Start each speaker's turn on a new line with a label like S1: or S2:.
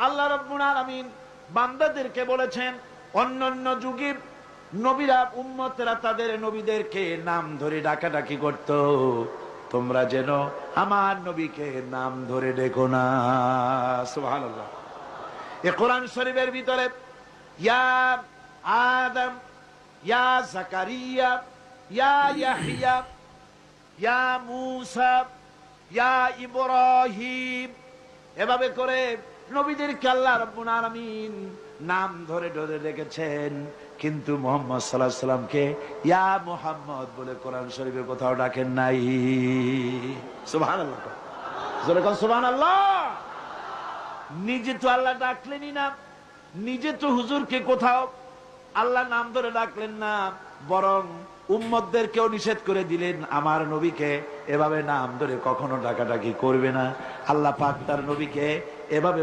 S1: আল্লাহ রাব্বুল আলামিন বান্দাদেরকে বলেছেন, অন্যান্য যুগের নবীরা উম্মতরা তাদের নবীদেরকে নাম ধরে ডাকাডাকি করত, তোমরা যেন আমার নবীকে নাম ধরে ডেকো না। সুবহানাল্লাহ। এই কোরআন শরীফের ভিতরে ইয়া আদম, ইয়া জাকারিয়া, ইয়া ইয়াহইয়া, ইয়া মূসা, ইয়া ইব্রাহিম, এভাবে করে নবীদেরকে আল্লাহ রাব্বুল আলামিন নাম ধরে ধরে রেখেছেন। কিন্তু মুহাম্মদ সাল্লাল্লাহু আলাইহি সাল্লামকে ইয়া মুহাম্মদ বলে কোরআন শরীফে কোথাও ডাকেন নাই। সুবহানাল্লাহ, জোরে কোন সুবহানাল্লাহ। নিজে তো আল্লাহ ডাকলেনই না, নিজে তো হুজুরকে কোথাও আল্লাহ নাম ধরে ডাকলেন না, বরং উম্মতদেরকেও নিষেধ করে দিলেন আমার নবীকে এভাবে নাম ধরে কখনো ডাকাডাকি করবে না। আল্লাহ পাক তার নবীকে এভাবে